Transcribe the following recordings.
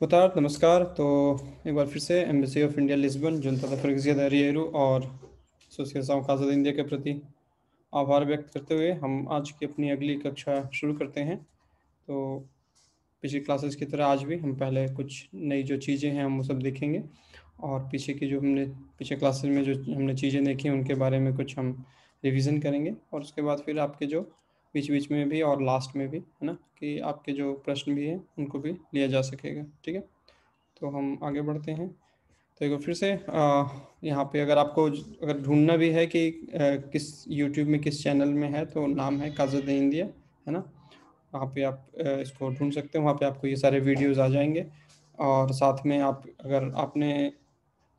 Boa tarde, नमस्कार। तो एक बार फिर से embassy of India Lisbon Janata da freguesia de Arieiro और एसोसिएशन casa de इंडिया के प्रति आभार व्यक्त करते हुए हम आज की अपनी अगली कक्षा शुरू करते हैं। तो पिछली क्लासेस की तरह आज भी हम पहले कुछ नई जो चीज़ें हैं हम वो सब देखेंगे और पीछे की जो हमने पिछले क्लासेस में जो हमने चीज़ें देखी उनके बारे में कुछ हम रिवीजन करेंगे और उसके बाद फिर आपके जो बीच बीच में भी और लास्ट में भी है ना कि आपके जो प्रश्न भी हैं उनको भी लिया जा सकेगा। ठीक है, तो हम आगे बढ़ते हैं। तो एक बार फिर से यहाँ पे अगर आपको अगर ढूंढना भी है कि किस यूट्यूब में किस चैनल में है तो नाम है काज़ा द इंडिया, है ना। वहाँ पे आप इसको ढूंढ सकते हैं, वहाँ पे आपको ये सारे वीडियोस आ जाएंगे। और साथ में आप अगर आपने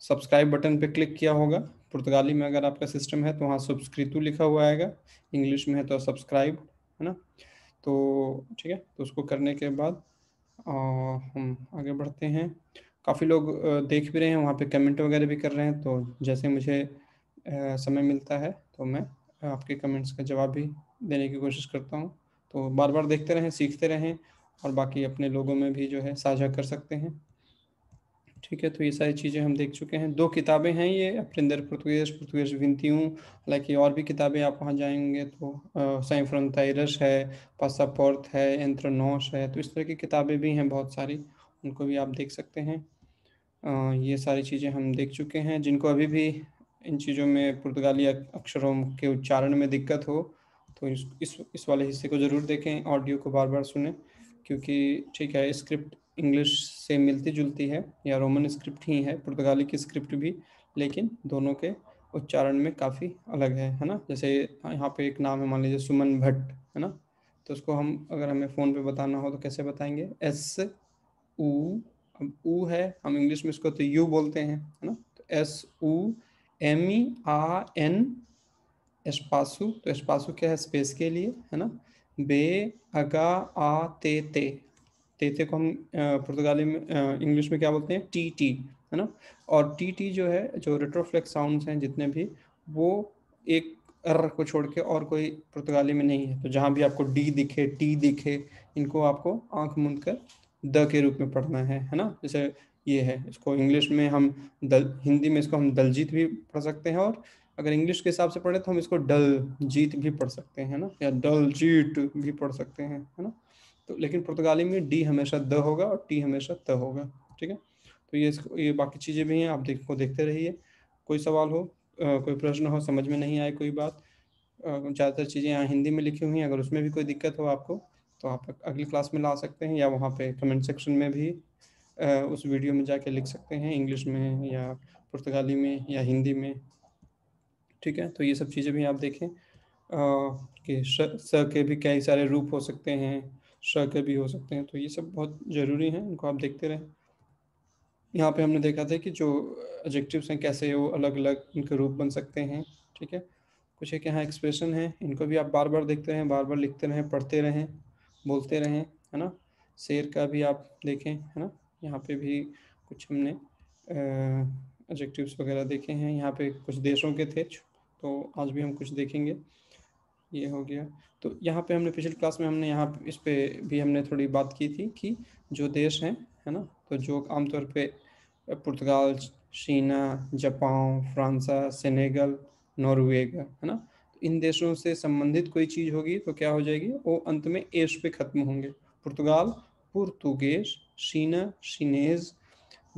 सब्सक्राइब बटन पे क्लिक किया होगा, पुर्तगाली में अगर आपका सिस्टम है तो वहाँ सब्सक्रितु लिखा हुआ आएगा, इंग्लिश में है तो सब्सक्राइब, है ना। तो ठीक है, तो उसको करने के बाद हम आगे बढ़ते हैं। काफ़ी लोग देख भी रहे हैं, वहाँ पे कमेंट वगैरह भी कर रहे हैं। तो जैसे मुझे समय मिलता है तो मैं आपके कमेंट्स का जवाब भी देने की कोशिश करता हूँ। तो बार बार देखते रहें, सीखते रहें और बाकी अपने लोगों में भी जो है साझा कर सकते हैं। ठीक है, तो ये सारी चीज़ें हम देख चुके हैं। 2 किताबें हैं ये, अप्रेंदर पोर्तुगेज़, पोर्तुगेज़ 21। हालाँकि और भी किताबें आप वहाँ जाएँगे तो सैम फ्रंटायरस है, पासापोर्ट है, एंट्रे नोस है, तो इस तरह की किताबें भी हैं बहुत सारी, उनको भी आप देख सकते हैं। ये सारी चीज़ें हम देख चुके हैं। जिनको अभी भी इन चीज़ों में पुर्तगाली अक्षरों के उच्चारण में दिक्कत हो तो इस वाले हिस्से को ज़रूर देखें, ऑडियो को बार-बार सुनें, क्योंकि ठीक है स्क्रिप्ट इंग्लिश से मिलती-जुलती है या रोमन स्क्रिप्ट ही है, पुर्तगाली की स्क्रिप्ट भी, लेकिन दोनों के उच्चारण में काफ़ी अलग है ना? जैसे यहाँ पे एक नाम है, मान लीजिए सुमन भट्ट, है ना? तो उसको हम अगर हमें फ़ोन पे बताना हो तो कैसे बताएँगे? एस ऊ, अब ऊ है, हम इंग्लिश में इसको तो यू बोलते हैं, है ना। तो एस ऊ एम ई आ एन एस्पासु, तो एस्पासु क्या है? स्पेस के लिए, है ना। बे अगा आ ते ते, ते को हम पुर्तगाली में इंग्लिश में क्या बोलते हैं? टी टी, है ना। और टी टी जो है, जो रेट्रोफ्लेक्स साउंड्स हैं जितने भी, वो एक र को छोड़ के और कोई पुर्तगाली में नहीं है। तो जहाँ भी आपको डी दिखे, टी दिखे, इनको आपको आँख मूंद कर द के रूप में पढ़ना है ना। जैसे ये है, इसको इंग्लिश में हम दल, हिंदी में इसको हम दलजीत भी पढ़ सकते हैं, और अगर इंग्लिश के हिसाब से पढ़े तो हम इसको डल जीत भी पढ़ सकते हैं ना, या डल जीट भी पढ़ सकते हैं, है ना। तो लेकिन पुर्तगाली में डी हमेशा द होगा और टी हमेशा त होगा। ठीक है, तो ये बाकी चीज़ें भी हैं, आप देखते रहिए। कोई सवाल हो, कोई प्रश्न हो, समझ में नहीं आए कोई बात, ज़्यादातर चीज़ें यहाँ हिंदी में लिखी हुई हैं, अगर उसमें भी कोई दिक्कत हो आपको तो आप अगली क्लास में ला सकते हैं, या वहाँ पे कमेंट सेक्शन में भी उस वीडियो में जाके लिख सकते हैं, इंग्लिश में या पुर्तगाली में या हिंदी में। ठीक है, तो ये सब चीज़ें भी आप देखें कि स के भी कई सारे रूप हो सकते हैं, श के भी हो सकते हैं, तो ये सब बहुत ज़रूरी हैं, इनको आप देखते रहें। यहाँ पे हमने देखा था कि जो एडजेक्टिव्स हैं कैसे वो अलग-अलग इनके रूप बन सकते हैं। ठीक है, कुछ एक यहाँ एक्सप्रेशन है, इनको भी आप बार-बार देखते रहें, बार-बार लिखते रहें, पढ़ते रहें, बोलते रहें, है ना। शेर का भी आप देखें, है ना। यहाँ पे भी कुछ हमने एडजेक्टिव्स वगैरह देखे हैं। यहाँ पे कुछ देशों के थे, तो आज भी हम कुछ देखेंगे। ये हो गया। तो यहाँ पे हमने पिछली क्लास में हमने यहाँ इस पे भी हमने थोड़ी बात की थी कि जो देश हैं, है ना, तो जो आमतौर पे पुर्तगाल, शीना, जापान, फ्रांसा, सेनेगल, नॉर्वेगा, है ना। तो इन देशों से संबंधित कोई चीज़ होगी तो क्या हो जाएगी? वो अंत में एश पे ख़त्म होंगे। पुर्तगाल, पुर्तुगेज, शीना, शीनेज़,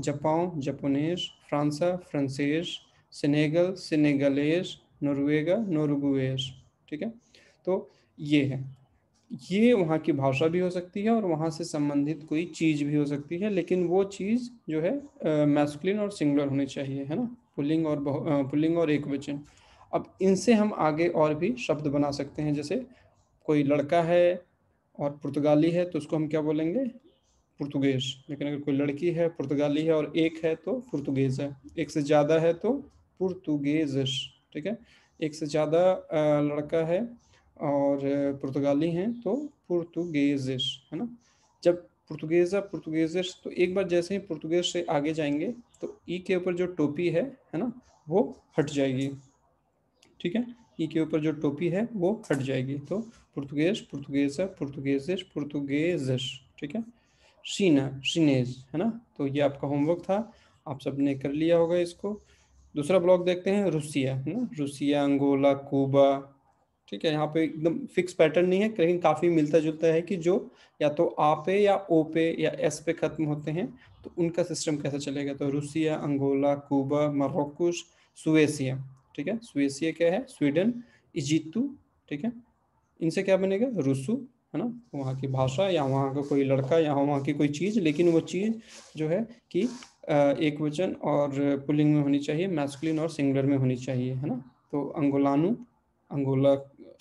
जापान, जापानीज़, फ्रांसा, फ्रांसीज़, सेनेगल, सेनेगलेज़, नॉर्वेगा, नॉर्वेज़। ठीक है? तो ये है। ये वहाँ की भाषा भी हो सकती है और वहाँ से संबंधित कोई चीज़ भी हो सकती है, लेकिन वो चीज़ जो है मैस्कुलिन और सिंगुलर होनी चाहिए, है ना? पुल्लिंग और एकवचन। अब इनसे हम आगे और भी शब्द बना सकते हैं, जैसे कोई लड़का है और पुर्तगाली है तो उसको हम क्या बोलेंगे? पुर्तुगेज़। लेकिन अगर कोई लड़की है, पुर्तगाली है और एक है तो पुर्तुगेज़ है। एक से ज़्यादा है तो पुर्तुगेज़िश, ठीक है? एक से ज़्यादा लड़का है और पुर्तगाली हैं तो पुर्तुगेज़िश, है ना? जब पुर्तुगेज़ा, पुर्तुगेज़िश, तो एक बार जैसे ही पुर्तुगेज़ से आगे जाएँगे तो ई के ऊपर जो टोपी है ना? वो हट जाएगी, ठीक है? ई के ऊपर जो टोपी है वो हट जाएगी, तो पुर्तुगेज़, पुर्तुगेज़ा, पुर्तुगेज़िश, पुर्तुगेज़िश, ठीक है? शीना, शीनेज, है ना। तो ये आपका होमवर्क था, आप सबने कर लिया होगा इसको। दूसरा ब्लॉक देखते हैं, रूसिया, है ना। रूसिया, अंगोला, क्यूबा, ठीक है। यहाँ पे एकदम फिक्स पैटर्न नहीं है, लेकिन काफ़ी मिलता जुलता है कि जो या तो आ पे या ओ पे या एस पे खत्म होते हैं, तो उनका सिस्टम कैसे चलेगा। तो रूसिया, अंगोला, क्यूबा, मोरक्को, सुएसिया, ठीक है। सुएसिया क्या है, स्वीडन, इजिप्टू, ठीक है। इनसे क्या बनेगा, रूसू, है ना। वहाँ की भाषा या वहाँ का कोई लड़का या वहाँ की कोई चीज़, लेकिन वो चीज़ जो है कि एक वचन और पुल्लिंग में होनी चाहिए, मैस्कुलिन और सिंगुलर में होनी चाहिए, है ना। तो अंगोलानू, अंगोला,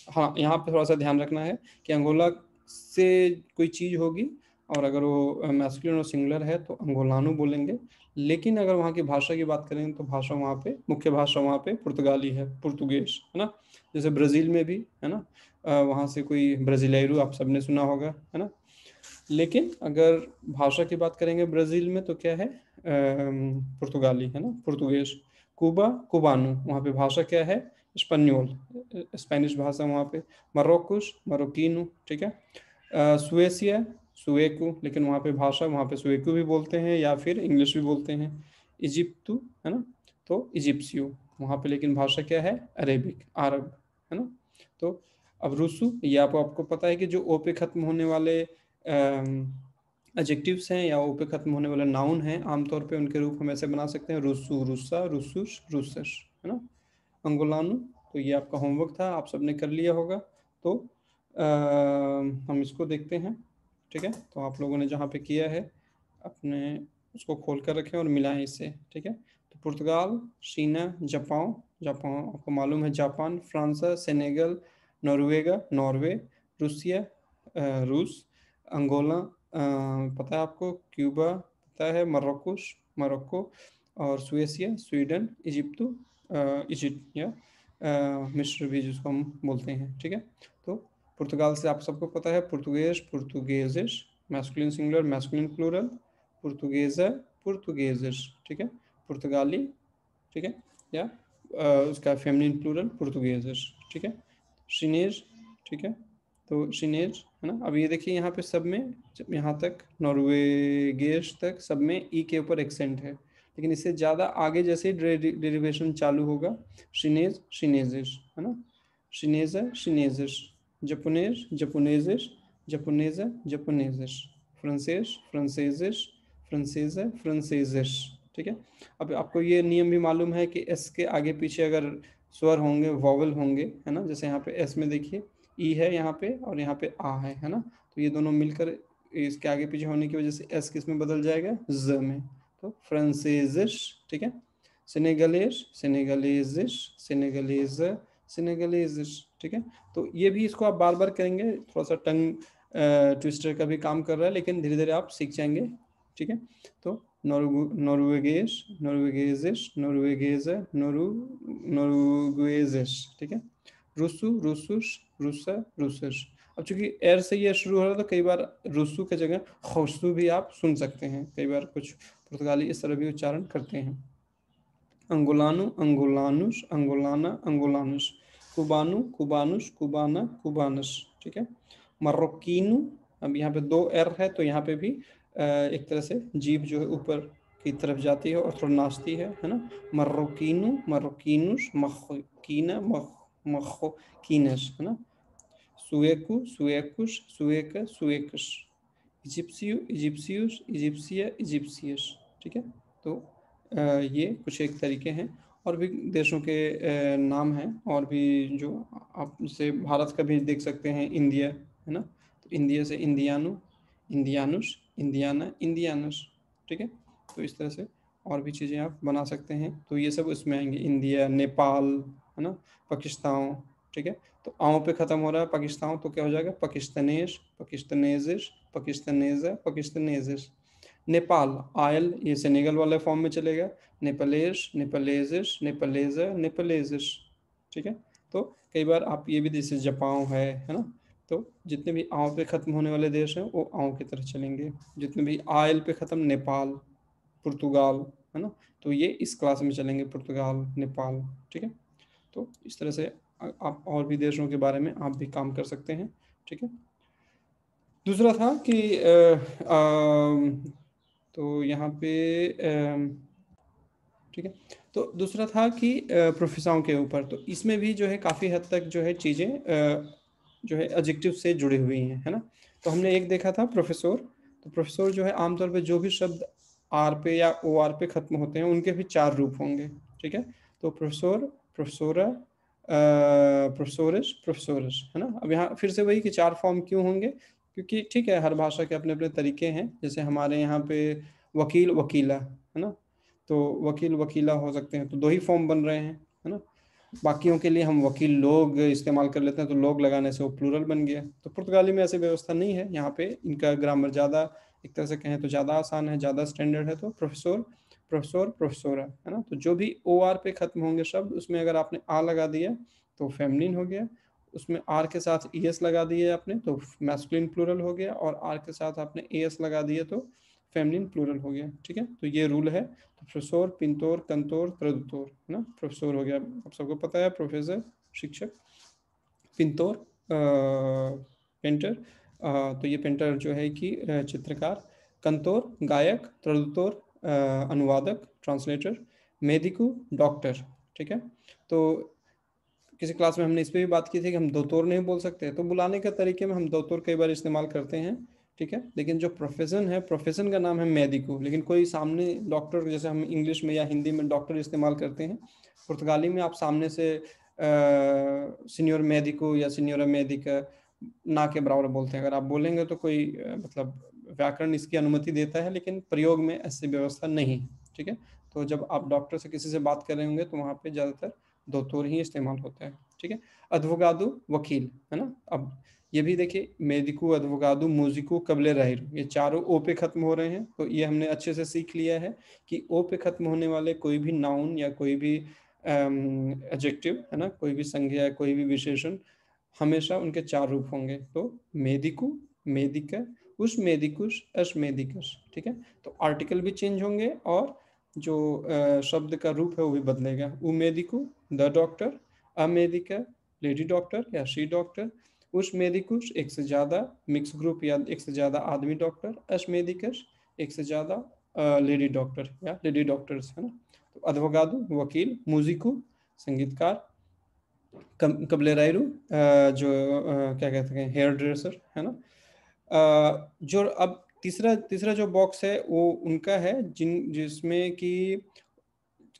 हाँ यहाँ पे थोड़ा सा ध्यान रखना है कि अंगोला से कोई चीज़ होगी, और अगर वो मैस्कुलिन और सिंगुलर है तो अंगोलानू बोलेंगे। लेकिन अगर वहाँ की भाषा की बात करें तो भाषा वहाँ पे, मुख्य भाषा वहाँ पे पुर्तगाली है, पुर्तगेज, है ना। जैसे ब्राज़ील में भी, है ना, वहाँ से कोई ब्राज़ीलेरू आप सबने सुना होगा, है ना। लेकिन अगर भाषा की बात करेंगे ब्राज़ील में तो क्या है, पुर्तगाली, है ना, पुर्तगेज। क्यूबा, कुबानू, वहाँ पे भाषा क्या है, स्पेनियोल, स्पेनिश भाषा वहाँ पे। मरोक्कुश, मरोकिनो, ठीक है। सुएसिया, सुएकू, लेकिन वहाँ पे भाषा, वहाँ पे सुएकू भी बोलते हैं या फिर इंग्लिश भी बोलते हैं। इजिप्टू, है ना, तो इजिप्सियो, वहाँ पे लेकिन भाषा क्या है, अरेबिक, अरब, है ना। तो अब रूसू, ये आपको पता है कि जो ओ पे खत्म होने वाले एडजेक्टिव्स हैं या ओ पे खत्म होने वाले नाउन हैं, आमतौर पे उनके रूप हम ऐसे बना सकते हैं, रूसू, रूसा, रूसुस, रूसस, है ना। अंगोलानु, तो ये आपका होमवर्क था, आप सबने कर लिया होगा। तो हम इसको देखते हैं, ठीक है। तो आप लोगों ने जहाँ पे किया है अपने उसको खोल कर रखें और मिलाएं इससे, ठीक है। तो पुर्तगाल, शीना, जापान, जापान आपको मालूम है, जापान, फ्रांस, सेनेगल, नॉर्वेगा, नॉर्वे, रूसिया, रूस, अंगोला, पता है आपको, क्यूबा पता है, मरोक्कोस, मोरक्को, और सुएसिया, स्वीडन, इजिप्टो, इजिप्ट या मिस्र भी जिसको हम बोलते हैं, ठीक है। तो पुर्तगाल से आप सबको पता है, पुर्तगेज, पुर्तगेजिश, मैस्कुलिन सिंगुलर, मैस्कुलिन प्लूरल, पुर्तगेजा, पुर्तगेजिश, ठीक है। पुर्तगाली, ठीक है, या उसका फेमिनिन प्लूरल पुर्तगेजिश, ठीक है। शिनेज, ठीक है। तो शिनेज, है ना। अब ये देखिए यहाँ पे सब में, यहाँ तक नॉर्वेगिश तक सब में ई के ऊपर एक्सेंट है, लेकिन इससे ज़्यादा आगे जैसे डेरिवेशन चालू होगा, शिनेज, शिनेजिश, है ना। शिनेजा, शिनेजिश, जपुनेज, जपुनेजिश, जपुनेजा, जपुनेजिश, फ्रांसेस, फ्रांसेजिश, फ्रांसेजा, फ्रांसेजिश, ठीक है। अब आपको ये नियम भी मालूम है कि एस के आगे पीछे अगर स्वर होंगे, वॉवल होंगे, है ना। जैसे यहाँ पे एस में देखिए ई है यहाँ पे और यहाँ पे आ है ना। तो ये दोनों मिलकर इसके आगे पीछे होने की वजह से एस किस में बदल जाएगा, ज में। तो फ्रांसेजिश, ठीक है। सेनेगलेश, सेनेगलेजिश, सेनेगलेज, सेनेगलेजिश, ठीक है। तो ये भी इसको आप बार बार करेंगे, थोड़ा सा टंग ट्विस्टर का भी काम कर रहा है, लेकिन धीरे धीरे आप सीख जाएंगे, ठीक है। तो नॉर्वेगिश, नॉर्वेगिजिश, नॉर्वेगिज, नॉर्वेजिश, ठीक है। रूसू, रूसुश, रूसा, रूसस। अब चूंकि एर से ये शुरू हो रहा है तो कई बार रूसू की जगह खुशू भी आप सुन सकते हैं, कई बार कुछ पुर्तगाली इस तरह भी उच्चारण करते हैं। अंगोलानो, अंगोलानुस, अंगोलाना, अंगोलानुस, कुबानु, कुबानुस, कुबाना, कुबानस, ठीक है। मर्रोकीनू, अब यहाँ पे दो एर है तो यहाँ पे भी एक तरह से जीभ जो है ऊपर की तरफ जाती है और थोड़ा नाचती है ना। मर्रोकीनू, मर्रोकीनुस, मखीना, मखोकीनस, है ना। सुएकू, सुएकुश, सुएक, सुएकस, इजिप्सियो, इजिप्सियस, इजिप्सिया, इजिप्सियस, ठीक है। तो ये कुछ एक तरीके हैं, और भी देशों के नाम हैं, और भी जो आप जैसे भारत का भी देख सकते हैं, इंडिया, है ना। तो इंडिया से इंडियानो, इंडियानुस, इंडियाना, इंडियानस, ठीक है। तो इस तरह से और भी चीज़ें आप बना सकते हैं, तो ये सब उसमें आएंगे, इंडिया, नेपाल, है ना, पाकिस्तान, ठीक है। तो आँव पे ख़त्म हो रहा है पाकिस्तान, तो क्या हो जाएगा, पाकिस्तानेश, पाकिस्तानेजिश, पाकिस्तानेजा, पाकिस्तानेजिश। नेपाल, आयल, ये सेनेगल वाले फॉर्म में चलेगा, नेपालेश, नेपालेजिश, नेपालेजा, नेपालेजिश, ठीक है। तो कई बार आप ये भी, जैसे जापान है ना। तो जितने भी आँव पे ख़त्म होने वाले देश हैं वो आँव की तरह चलेंगे, जितने भी आयल पे ख़त्म, नेपाल, पुर्तगाल, है ना। तो ये इस क्लास में चलेंगे, पुर्तगाल, नेपाल, ठीक है। तो इस तरह से आप और भी देशों के बारे में आप भी काम कर सकते हैं, ठीक है। दूसरा था कि तो यहाँ पे ठीक है, तो दूसरा था कि प्रोफेसरों के ऊपर, तो इसमें भी जो है काफ़ी हद तक जो है चीज़ें जो है एडजेक्टिव से जुड़ी हुई हैं, है ना। तो हमने एक देखा था प्रोफेसर, तो प्रोफेसर जो है आमतौर पे जो भी शब्द आर पे या ओ आर पे ख़त्म होते हैं उनके भी 4 रूप होंगे, ठीक है। तो प्रोफेसर, प्रोफेसोरा, प्रोफेसोरिश, प्रोफेसोरिश, है ना। अब यहाँ फिर से वही कि 4 फॉर्म क्यों होंगे, क्योंकि ठीक है हर भाषा के अपने अपने तरीके हैं। जैसे हमारे यहाँ पे वकील, वकीला, है ना, तो वकील, वकीला हो सकते हैं, तो 2 ही फॉर्म बन रहे हैं, है ना। बाकियों के लिए हम वकील लोग इस्तेमाल कर लेते हैं, तो लोग लगाने से वो प्लूरल बन गया। तो पुर्तगाली में ऐसी व्यवस्था नहीं है, यहाँ पे इनका ग्रामर ज़्यादा, एक तरह से कहें तो ज़्यादा आसान है, ज़्यादा स्टैंडर्ड है। तो प्रोफेसर, प्रोफेसर, प्रोफेसोरा, है ना। तो जो भी ओ आर पे ख़त्म होंगे शब्द, उसमें अगर आपने आ लगा दिया तो फेमनिन हो गया, उसमें आर के साथ ई एस लगा दिए आपने तो मैस्कुलिन प्लूरल हो गया, और आर के साथ आपने ए एस लगा दिए तो फेमनिन प्लूरल हो गया, ठीक है। तो ये रूल है। तो प्रोफेसर, पिंतोर, कंतोर, ट्रदुतोर, है ना। प्रोफेसर हो गया, आप सबको पता है, प्रोफेसर, शिक्षक। पिंतोर, पेंटर, तो ये पेंटर जो है कि चित्रकार। कंतोर, गायक। ट्रदुतोर, अनुवादक, ट्रांसलेटर। मेदिकु, डॉक्टर, ठीक है। तो किसी क्लास में हमने इस पे भी बात की थी कि हम दोतोर नहीं बोल सकते, तो बुलाने के तरीके में हम दोतोर कई बार इस्तेमाल करते हैं, ठीक है। लेकिन जो प्रोफेशन है, प्रोफेशन का नाम है मेडिको, लेकिन कोई सामने डॉक्टर, जैसे हम इंग्लिश में या हिंदी में डॉक्टर इस्तेमाल करते हैं, पुर्तगाली में आप सामने से सीनियर मेडिको या सीनियर मेडिका ना के बराबर बोलते हैं। अगर आप बोलेंगे तो कोई मतलब व्याकरण इसकी अनुमति देता है, लेकिन प्रयोग में ऐसी व्यवस्था नहीं है, ठीक है। तो जब आप डॉक्टर से किसी से बात कर रहे होंगे तो वहाँ पे ज़्यादातर दो तोर ही इस्तेमाल होता है, ठीक है। अधवोगादू, वकील, है ना। अब ये भी देखिए, मेडिको, अधवोगादू, मूजिको, कबले राहिर, ये चारों ओ पे खत्म हो रहे हैं। तो ये हमने अच्छे से सीख लिया है कि ओ पे खत्म होने वाले कोई भी नाउन या कोई भी एडजेक्टिव, है ना, कोई भी संज्ञा, कोई भी विशेषण, हमेशा उनके 4 रूप होंगे। तो मेदिकु, मेदिका, उस मेदिकुस, अस मेदिकस, ठीक है। तो आर्टिकल भी चेंज होंगे और जो शब्द का रूप है वो भी बदलेगा। उ मेदिकु, द डॉक्टर। अ मेदिका, लेडी डॉक्टर या शी डॉक्टर। उस मेदिकुस, एक से ज़्यादा मिक्स ग्रुप या एक से ज़्यादा आदमी डॉक्टर। अस मेदिकस, एक से ज़्यादा लेडी डॉक्टर या लेडी डॉक्टर्स, है ना। तो अधवोगादू, वकील। मूजिकू, संगीतकार। कबलेराइरू, जो क्या कहते हैं, हेयर ड्रेसर, है ना। जो अब तीसरा तीसरा जो बॉक्स है वो उनका है जिसमें कि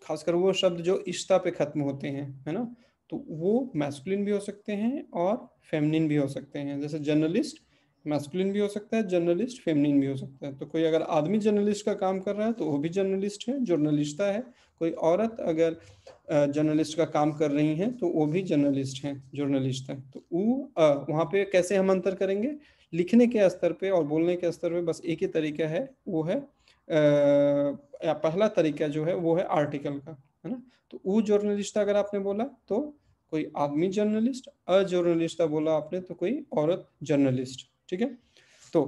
खासकर वो शब्द जो इश्ता पे खत्म होते हैं, है ना। तो वो मैस्कुलिन भी हो सकते हैं और फेमिनिन भी हो सकते हैं। जैसे जर्नलिस्ट मैस्कुलिन भी हो सकता है, जर्नलिस्ट फेमिनिन भी हो सकता है। तो कोई अगर आदमी जर्नलिस्ट का काम कर रहा है तो वो भी जर्नलिस्ट है, जर्नलिस्टा है। कोई औरत अगर जर्नलिस्ट का काम कर रही हैं तो वो भी जर्नलिस्ट हैं, जर्नलिस्ट है। तो वहाँ पे कैसे हम अंतर करेंगे, लिखने के स्तर पे और बोलने के स्तर पे बस एक ही तरीका है, वो है या पहला तरीका जो है वो है आर्टिकल का, है ना। तो वो जर्नलिस्ट अगर आपने बोला तो कोई आदमी जर्नलिस्ट, अ जर्नलिस्ट बोला आपने तो कोई औरत जर्नलिस्ट, ठीक है। तो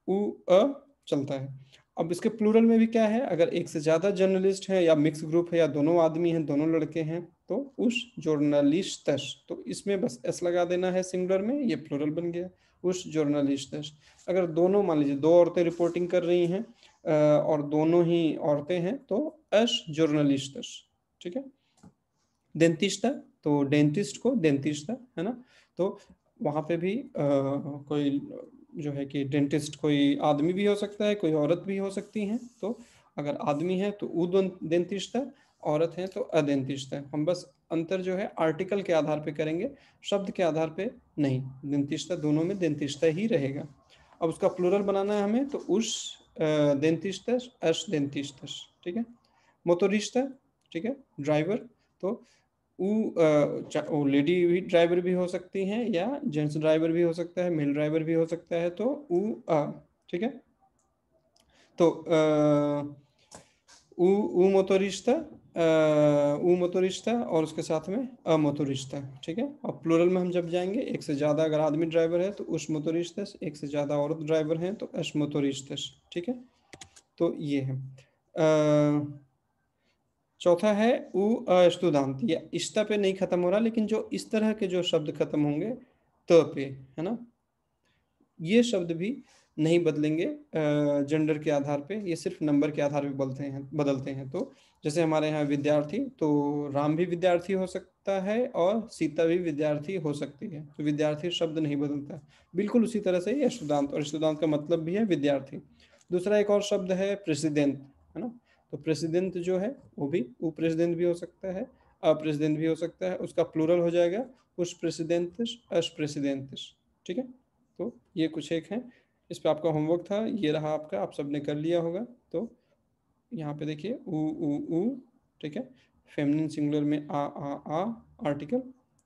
उ अ चलता है। अब इसके प्लूरल में भी क्या है, अगर एक से ज़्यादा जर्नलिस्ट है या मिक्स ग्रुप है या दोनों आदमी हैं, दोनों लड़के हैं, तो उस जर्नलिस्टस, तो इसमें बस एस लगा देना है सिंगुलर में, ये प्लूरल बन गया, उस जर्नलिस्टस। अगर दोनों, मान लीजिए 2 औरतें रिपोर्टिंग कर रही हैं और दोनों ही औरतें हैं, तो एस जर्नलिस्टस, ठीक है। डेंटिस्टा, तो डेंटिस्ट को डेंटिस्टा, है ना। तो वहाँ पे भी कोई जो है कि डेंटिस्ट कोई आदमी भी हो सकता है, कोई औरत भी हो सकती हैं। तो अगर आदमी है तो उ डेंटिस्ट है, औरत है तो अडेंटिस्ट है। हम बस अंतर जो है आर्टिकल के आधार पे करेंगे, शब्द के आधार पे नहीं। डेंटिस्टा दोनों में डेंटिस्टा ही रहेगा। अब उसका प्लूरल बनाना है हमें, तो उस डेंटिस्टस, अस डेंटिस्टस, ठीक है। मोटोरिस्टा, ठीक है, ड्राइवर। तो वो लेडी भी ड्राइवर भी हो सकती हैं या जेंट्स ड्राइवर भी हो सकता है, मेल ड्राइवर भी हो सकता है। तो ठीक है। तो ऊ मोटोरिस्टा, ऊ मोटोरिस्टा और उसके साथ में अ मोटोरिस्टा, ठीक है। और प्लूरल में हम जब जाएंगे, एक से ज़्यादा अगर आदमी ड्राइवर है तो उस मोटोरिस्टस, एक से ज़्यादा औरत ड्राइवर हैं तो अस मोटोरिस्टस, ठीक है। तो ये है। चौथा है उ अस्तुदांत, या इष्टा पे नहीं खत्म हो रहा, लेकिन जो इस तरह के जो शब्द खत्म होंगे त पे, है ना। ये शब्द भी नहीं बदलेंगे जेंडर के आधार पे, ये सिर्फ नंबर के आधार पे बदलते हैं। तो जैसे हमारे यहाँ विद्यार्थी, तो राम भी विद्यार्थी हो सकता है और सीता भी विद्यार्थी हो सकती है, तो विद्यार्थी शब्द नहीं बदलता। बिल्कुल उसी तरह से ये स्टूडेंट, और स्टूडेंट का मतलब भी है विद्यार्थी। दूसरा एक और शब्द है प्रेसिडेंट, है ना। तो प्रेसिडेंट जो है वो भी प्रेसिडेंट भी हो सकता है, प्रेसिडेंट भी हो सकता है, उसका प्लूरल हो जाएगा उस प्रेसिडेंटिस अस प्रेसिडेंटिस। ठीक है, तो ये कुछ एक है, इस पे आपका होमवर्क था, ये रहा आपका, आप सबने कर लिया होगा। तो यहाँ पे देखिए उ, ठीक है, फेमिनिन सिंगुलर में आ आर्टिकल,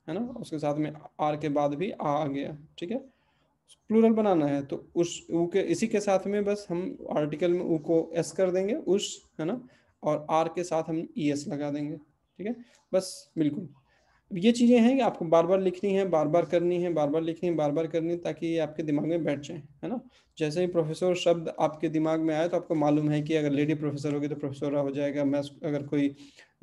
है ना, उसके साथ में आर के बाद भी आ गया। ठीक है, प्लूरल बनाना है तो उस ऊ के इसी के साथ में बस हम आर्टिकल में ऊ को एस कर देंगे, उस, है ना, और आर के साथ हम ई एस लगा देंगे। ठीक है, बस बिल्कुल ये चीज़ें हैं कि आपको बार बार लिखनी है, बार बार करनी है, बार बार लिखनी है, बार बार करनी है, ताकि ये आपके दिमाग में बैठ जाए, है ना। जैसे ही प्रोफेसर शब्द आपके दिमाग में आया तो आपको मालूम है कि अगर लेडी प्रोफेसर होगी तो प्रोफेसोरा हो जाएगा, मैं अगर कोई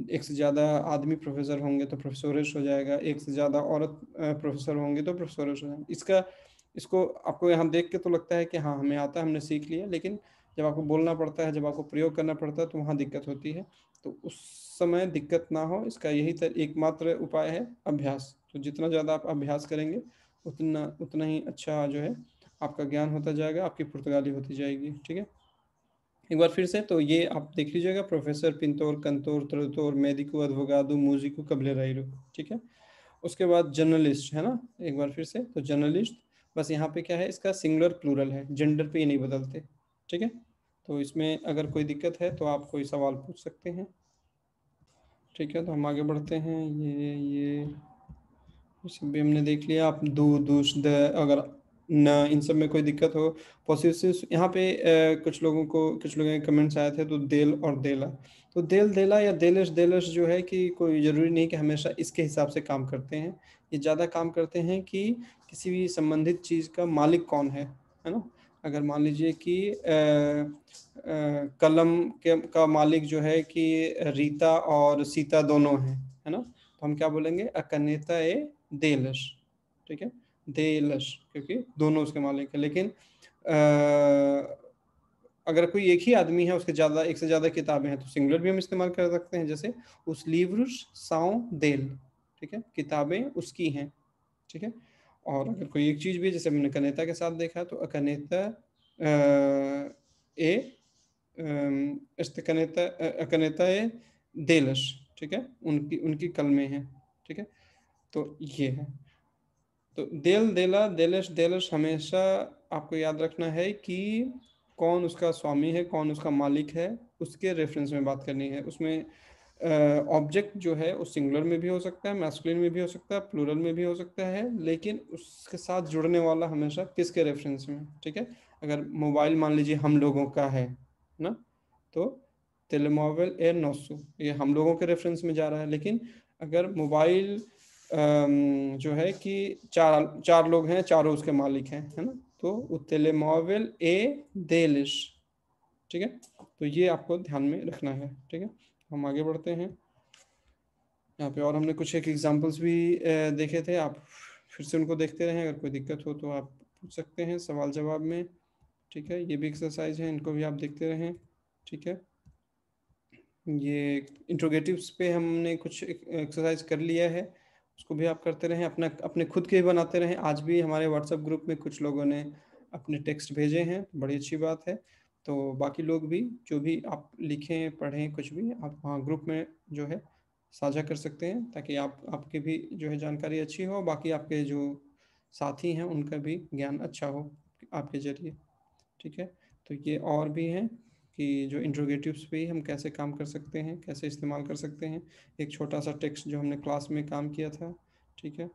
एक से ज़्यादा आदमी प्रोफेसर होंगे तो प्रोफेसोरेस हो जाएगा, एक से ज़्यादा औरत प्रोफेसर होंगे तो प्रोफेसोरेस हो जाएगा। इसको आपको यहाँ देख के तो लगता है कि हाँ हमें आता है, हमने सीख लिया, लेकिन जब आपको बोलना पड़ता है, जब आपको प्रयोग करना पड़ता है तो वहाँ दिक्कत होती है। तो उस समय दिक्कत ना हो, इसका यही एकमात्र उपाय है अभ्यास। तो जितना ज़्यादा आप अभ्यास करेंगे उतना उतना ही अच्छा जो है आपका ज्ञान होता जाएगा, आपकी पुर्तगाली होती जाएगी। ठीक है, एक बार फिर से तो ये आप देख लीजिएगा, प्रोफेसर पिंतोर कंतोर त्रोतोर मेडिको अधवोगादो मूजिको कबलेराइरो। ठीक है, उसके बाद जर्नलिस्ट, है ना, एक बार फिर से तो जर्नलिस्ट, बस यहाँ पे क्या है, इसका सिंगुलर प्लूरल है, जेंडर पे ये नहीं बदलते। ठीक है, तो इसमें अगर कोई दिक्कत है तो आप कोई सवाल पूछ सकते हैं। ठीक है, तो हम आगे बढ़ते हैं। ये सब भी हमने देख लिया। आप दू दूस द, अगर न, इन सब में कोई दिक्कत हो, पॉसिटिव यहाँ पे कुछ लोगों के कमेंट्स आए थे, तो देल और देला, तो देल देला या देलस देलस जो है कि कोई ज़रूरी नहीं कि हमेशा इसके हिसाब से काम करते हैं। ये ज़्यादा काम करते हैं कि किसी भी संबंधित चीज़ का मालिक कौन है ना। अगर मान लीजिए कि कलम के का मालिक जो है कि रीता और सीता दोनों हैं, है ना, तो हम क्या बोलेंगे, अकनेता ए देलस। ठीक है, देलस, क्योंकि दोनों उसके मालिक है। लेकिन अगर कोई एक ही आदमी है, उसके ज़्यादा, एक से ज़्यादा किताबें हैं, तो सिंगुलर भी हम इस्तेमाल कर सकते हैं, जैसे उस लिव्रुस साउ देल। ठीक है, किताबें उसकी हैं। ठीक है, और अगर कोई एक चीज़ भी है, जैसे हमने कनेता के साथ देखा, तो अकनेता ए कनेता अकनेता ए देलस। ठीक है, उनकी उनकी कलमें हैं। ठीक है, तो ये है। तो देल देला देलस देलस हमेशा आपको याद रखना है कि कौन उसका स्वामी है, कौन उसका मालिक है, उसके रेफरेंस में बात करनी है। उसमें ऑब्जेक्ट जो है वो सिंगुलर में भी हो सकता है, मैस्कुलिन में भी हो सकता है, प्लूरल में भी हो सकता है, लेकिन उसके साथ जुड़ने वाला हमेशा किसके रेफरेंस में। ठीक है, अगर मोबाइल मान लीजिए हम लोगों का है ना, तो टेलीमोबाइल ए नोसो, ये हम लोगों के रेफरेंस में जा रहा है। लेकिन अगर मोबाइल जो है कि चार चार लोग हैं, चारों उसके मालिक हैं, है ना, तो वो टेलीमोबाइल ए देलिश। ठीक है, तो ये आपको ध्यान में रखना है। ठीक है, हम आगे बढ़ते हैं। यहाँ पे और हमने कुछ एक एग्जांपल्स भी देखे थे, आप फिर से उनको देखते रहें, अगर कोई दिक्कत हो तो आप पूछ सकते हैं सवाल जवाब में। ठीक है, ये भी एक्सरसाइज है, इनको भी आप देखते रहें। ठीक है, ये इंट्रोगेटिव्स पे हमने कुछ एक्सरसाइज कर लिया है, उसको भी आप करते रहें, अपना अपने खुद के भी बनाते रहें। आज भी हमारे व्हाट्सएप ग्रुप में कुछ लोगों ने अपने टेक्स्ट भेजे हैं, बड़ी अच्छी बात है। तो बाकी लोग भी जो भी आप लिखें पढ़ें कुछ भी, आप वहाँ ग्रुप में जो है साझा कर सकते हैं, ताकि आपकी भी जो है जानकारी अच्छी हो, बाकी आपके जो साथी हैं उनका भी ज्ञान अच्छा हो आपके जरिए। ठीक है, तो ये और भी हैं कि जो इंट्रोगेटिव्स पे ही हम कैसे काम कर सकते हैं, कैसे इस्तेमाल कर सकते हैं। एक छोटा सा टेक्स्ट जो हमने क्लास में काम किया था। ठीक है,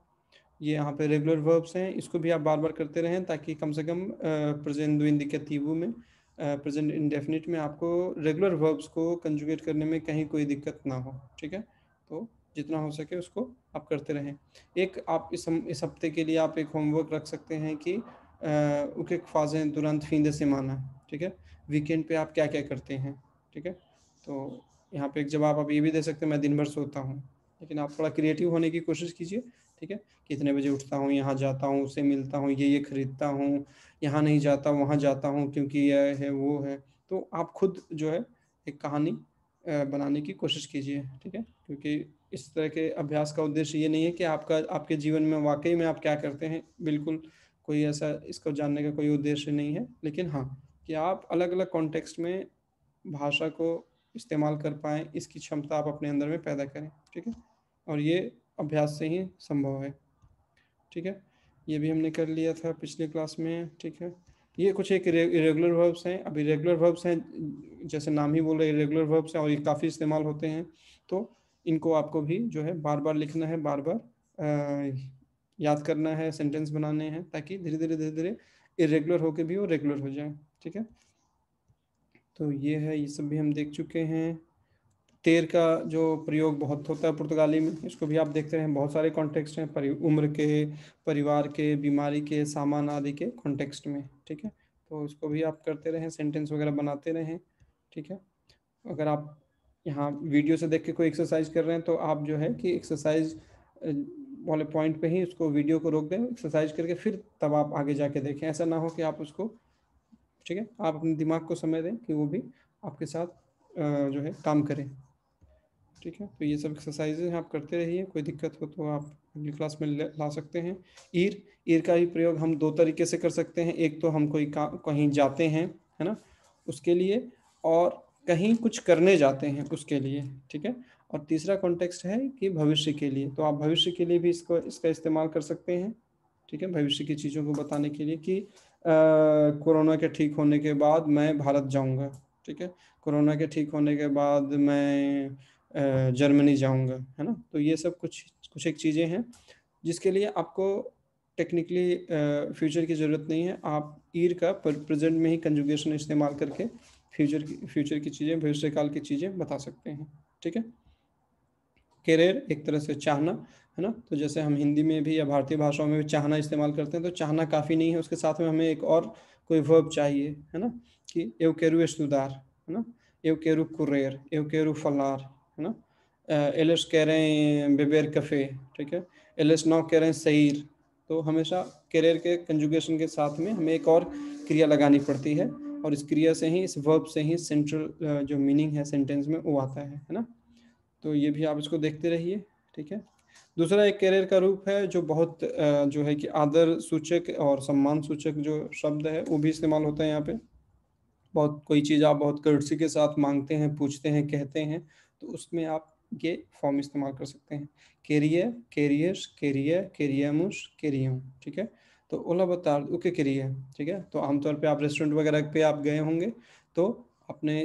ये यहाँ पे रेगुलर वर्ब्स हैं, इसको भी आप बार बार करते रहें, ताकि कम से कम प्रेजेंट इंडिकेटिव में, प्रेजेंट इंडेफिनिट में आपको रेगुलर वर्ब्स को कंजुगेट करने में कहीं कोई दिक्कत ना हो। ठीक है, तो जितना हो सके उसको आप करते रहें। एक आप इस हफ्ते के लिए आप एक होमवर्क रख सकते हैं कि o que é que fazem durante fim de semana। ठीक है, वीकेंड पे आप क्या क्या करते हैं। ठीक है, तो यहाँ पे एक जवाब आप ये भी दे सकते हैं, मैं दिन भर सोता हूँ, लेकिन आप थोड़ा क्रिएटिव होने की कोशिश कीजिए। ठीक है, कितने बजे उठता हूँ, यहाँ जाता हूँ, उससे मिलता हूँ, ये खरीदता हूँ, यहाँ नहीं जाता वहाँ जाता हूँ क्योंकि यह है वो है। तो आप खुद जो है एक कहानी बनाने की कोशिश कीजिए, ठीक है? क्योंकि इस तरह के अभ्यास का उद्देश्य ये नहीं है कि आपके जीवन में वाक़ई में आप क्या करते हैं, बिल्कुल कोई ऐसा इसको जानने का कोई उद्देश्य नहीं है। लेकिन हाँ, कि आप अलग-अलग कॉन्टेक्स्ट में भाषा को इस्तेमाल कर पाएँ, इसकी क्षमता आप अपने अंदर में पैदा करें, ठीक है? और ये अभ्यास से ही संभव है, ठीक है? ये भी हमने कर लिया था पिछले क्लास में, ठीक है? ये कुछ एक इरेगुलर वर्ब्स हैं। अब इरेगुलर वर्ब्स हैं, जैसे नाम ही बोल रहे हैं इरेगुलर वर्ब्स हैं और ये काफ़ी इस्तेमाल होते हैं। तो इनको आपको भी जो है बार-बार लिखना है, बार-बार याद करना है, सेंटेंस बनाने हैं ताकि धीरे-धीरे इरेगुलर होके भी वो रेगुलर हो जाएँ, ठीक है? तो ये है, ये सब भी हम देख चुके हैं। तेर का जो प्रयोग बहुत होता है पुर्तगाली में, इसको भी आप देखते हैं, बहुत सारे कॉन्टेक्स्ट हैं, उम्र के, परिवार के, बीमारी के, सामान आदि के कॉन्टेक्स्ट में, ठीक है? तो इसको भी आप करते रहें, सेंटेंस वगैरह बनाते रहें, ठीक है? अगर आप यहाँ वीडियो से देख के कोई एक्सरसाइज कर रहे हैं तो आप जो है कि एक्सरसाइज वाले पॉइंट पे ही उसको वीडियो को रोक दें, एक्सरसाइज करके फिर तब आप आगे जाके देखें। ऐसा ना हो कि आप उसको, ठीक है, आप अपने दिमाग को समय दें कि वो भी आपके साथ जो है काम करें, ठीक है? तो ये सब एक्सरसाइजेज आप करते रहिए, कोई दिक्कत हो तो आप अगली क्लास में ला सकते हैं। ईर ईर का भी प्रयोग हम दो तरीके से कर सकते हैं। एक तो हम कोई कहीं जाते हैं, है ना, उसके लिए, और कहीं कुछ करने जाते हैं उसके लिए, ठीक है? और तीसरा कॉन्टेक्स्ट है कि भविष्य के लिए, तो आप भविष्य के लिए भी इसका इस्तेमाल कर सकते हैं, ठीक है? भविष्य की चीज़ों को बताने के लिए कि कोरोना के ठीक होने के बाद मैं भारत जाऊंगा, ठीक है? कोरोना के ठीक होने के बाद मैं जर्मनी जाऊंगा, है ना? तो ये सब कुछ कुछ एक चीज़ें हैं जिसके लिए आपको टेक्निकली फ्यूचर की ज़रूरत नहीं है। आप ईर का प्रेजेंट में ही कंजुगेशन इस्तेमाल करके फ्यूचर की चीज़ें, भविष्य काल की चीज़ें बता सकते हैं, ठीक है? केरेर एक तरह से चाहना, है ना? तो जैसे हम हिंदी में भी या भारतीय भाषाओं में भी चाहना इस्तेमाल करते हैं, तो चाहना काफ़ी नहीं है, उसके साथ में हमें एक और कोई वर्ब चाहिए, है ना? कि eu quero estudar, है ना? Eu quero correr, eu quero falar, है ना? eles querem beber café, ठीक है? eles não querem sair। तो हमेशा केरेर के कंजुगेशन के साथ में हमें एक और क्रिया लगानी पड़ती है, और इस क्रिया से ही, इस वर्ब से ही सेंट्रल जो मीनिंग है सेंटेंस में वो आता है ना? तो ये भी आप इसको देखते रहिए, ठीक है? दूसरा एक कैरियर का रूप है जो बहुत जो है कि आदर सूचक और सम्मान सूचक जो शब्द है वो भी इस्तेमाल होता है यहाँ पे। बहुत कोई चीज़ आप बहुत कर्टसी के साथ मांगते हैं, पूछते हैं, कहते हैं, तो उसमें आप ये फॉर्म इस्तेमाल कर सकते हैं। केरिए, केरियस, केरिए, केरियमुस, केरियम, ठीक है? तो ओला बता ओके केरिए, ठीक है? तो आमतौर पे आप रेस्टोरेंट वगैरह पे आप गए होंगे तो आपने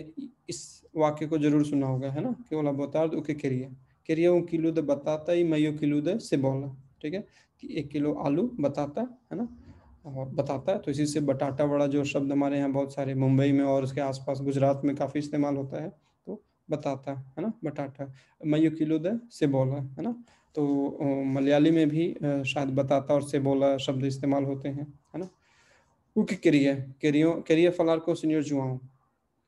इस वाक्य को ज़रूर सुना होगा, है ना? कि ओला बतार ओके केरिए, केरिए 1 किलो de batata e meio quilo de cebola, ठीक है? कि 1 किलो आलू बताता, है ना? और बताता है, तो इसी से बटाटा वड़ा जो शब्द हमारे यहाँ बहुत सारे मुंबई में और उसके आसपास गुजरात में काफ़ी इस्तेमाल होता है, तो बताता है ना, बटाटा। मयू किलो द सेबोला, है ना? तो मलयाली में भी शायद बताता और सेबोला शब्द इस्तेमाल होते हैं, है ना? उके केरिए फलार को सीनियर जुआओं,